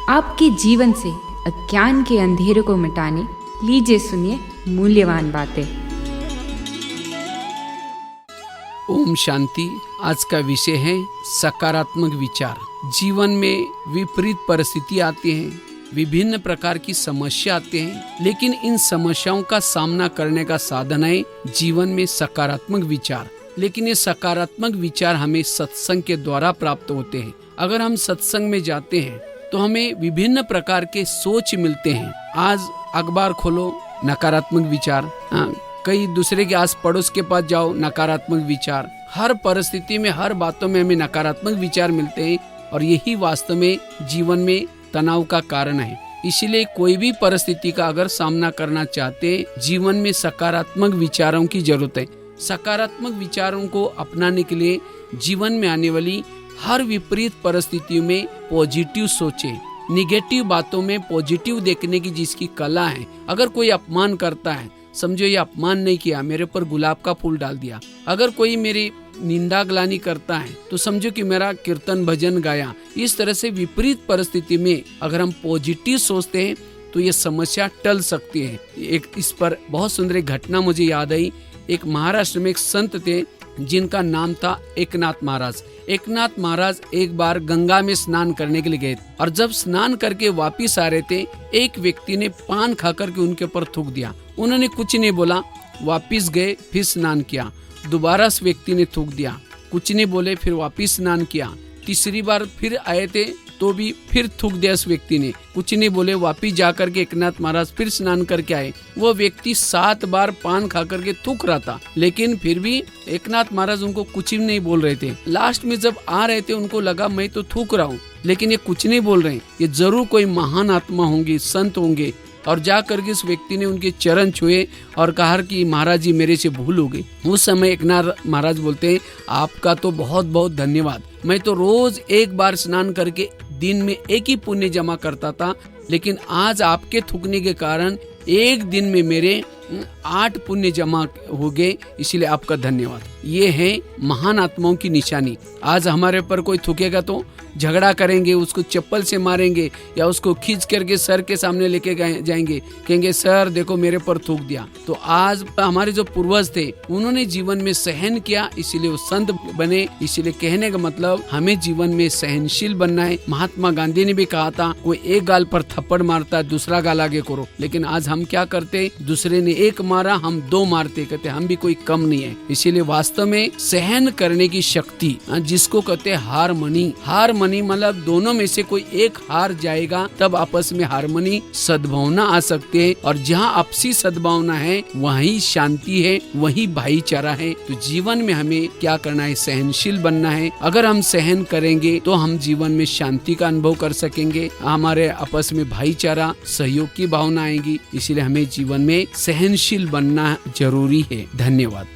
आपके जीवन से अज्ञान के अंधेरे को मिटाने लीजिए सुनिए मूल्यवान बातें। ओम शांति। आज का विषय है सकारात्मक विचार। जीवन में विपरीत परिस्थिति आती हैं, विभिन्न प्रकार की समस्या आते हैं, लेकिन इन समस्याओं का सामना करने का साधन है जीवन में सकारात्मक विचार। लेकिन ये सकारात्मक विचार हमें सत्संग के द्वारा प्राप्त होते हैं। अगर हम सत्संग में जाते हैं तो हमें विभिन्न प्रकार के सोच मिलते हैं। आज अखबार खोलो, नकारात्मक विचार। कई दूसरे के आस पड़ोस के पास जाओ, नकारात्मक विचार। हर परिस्थिति में, हर बातों में हमें नकारात्मक विचार मिलते हैं और यही वास्तव में जीवन में तनाव का कारण है। इसलिए कोई भी परिस्थिति का अगर सामना करना चाहते हैं, जीवन में सकारात्मक विचारों की जरूरत है। सकारात्मक विचारों को अपनाने के लिए जीवन में आने वाली हर विपरीत परिस्थितियों में पॉजिटिव सोचें। निगेटिव बातों में पॉजिटिव देखने की जिसकी कला है। अगर कोई अपमान करता है, समझो ये अपमान नहीं किया, मेरे ऊपर गुलाब का फूल डाल दिया। अगर कोई मेरी निंदा ग्लानि करता है तो समझो कि मेरा कीर्तन भजन गाया। इस तरह से विपरीत परिस्थिति में अगर हम पॉजिटिव सोचते हैं तो ये समस्या टल सकती है। एक इस पर बहुत सुंदर घटना मुझे याद आई। एक महाराष्ट्र में एक संत थे जिनका नाम था एकनाथ महाराज। एकनाथ महाराज एक बार गंगा में स्नान करने के लिए गए और जब स्नान करके वापिस आ रहे थे, एक व्यक्ति ने पान खा करके उनके ऊपर थूक दिया। उन्होंने कुछ नहीं बोला, वापिस गए, फिर स्नान किया। दोबारा उस व्यक्ति ने थूक दिया, कुछ नहीं बोले, फिर वापिस स्नान किया। तीसरी बार फिर आए थे तो भी फिर थूक दिया उस व्यक्ति ने, कुछ नहीं बोले। वापिस जाकर के एकनाथ महाराज फिर स्नान करके आए। वो व्यक्ति 7 बार पान खा करके थूक रहा था, लेकिन फिर भी एकनाथ महाराज उनको कुछ भी नहीं बोल रहे थे। लास्ट में जब आ रहे थे उनको लगा मैं तो थूक रहा हूँ, लेकिन ये कुछ नहीं बोल रहे हैं, ये जरूर कोई महान आत्मा होंगे, संत होंगे। और जा करके उस व्यक्ति ने उनके चरण छुए और कहा कि महाराज जी मेरे से भूल हो गई। उस समय एकनाथ महाराज बोलते हैं, आपका तो बहुत बहुत धन्यवाद। मैं तो रोज एक बार स्नान करके दिन में एक ही पुण्य जमा करता था, लेकिन आज आपके थूकने के कारण एक दिन में मेरे 8 पुण्य जमा हो गए, इसलिए आपका धन्यवाद। ये है महान आत्माओं की निशानी। आज हमारे पर कोई थूकेगा तो झगड़ा करेंगे, उसको चप्पल से मारेंगे या उसको खींच करके सर के सामने लेके जाएंगे, कहेंगे सर देखो मेरे पर थूक दिया। तो आज हमारे जो पूर्वज थे उन्होंने जीवन में सहन किया, इसीलिए वो संत बने। इसीलिए कहने का मतलब हमें जीवन में सहनशील बनना है। महात्मा गांधी ने भी कहा था, कोई एक गाल पर थप्पड़ मारता है, दूसरा गाल आगे करो। लेकिन आज हम क्या करते, दूसरे ने एक मारा, हम 2 मारते, कहते हम भी कोई कम नहीं है। इसीलिए वास्तव में सहन करने की शक्ति, जिसको कहते हैं हारमनी मतलब दोनों में से कोई एक हार जाएगा तब आपस में हारमनी सद्भावना आ सकती है। और जहाँ आपसी सद्भावना है वहीं शांति है, वहीं भाईचारा है। तो जीवन में हमें क्या करना है, सहनशील बनना है। अगर हम सहन करेंगे तो हम जीवन में शांति का अनुभव कर सकेंगे, हमारे आपस में भाईचारा सहयोग की भावना आएगी। इसलिए हमें जीवन में सहनशील बनना जरूरी है। धन्यवाद।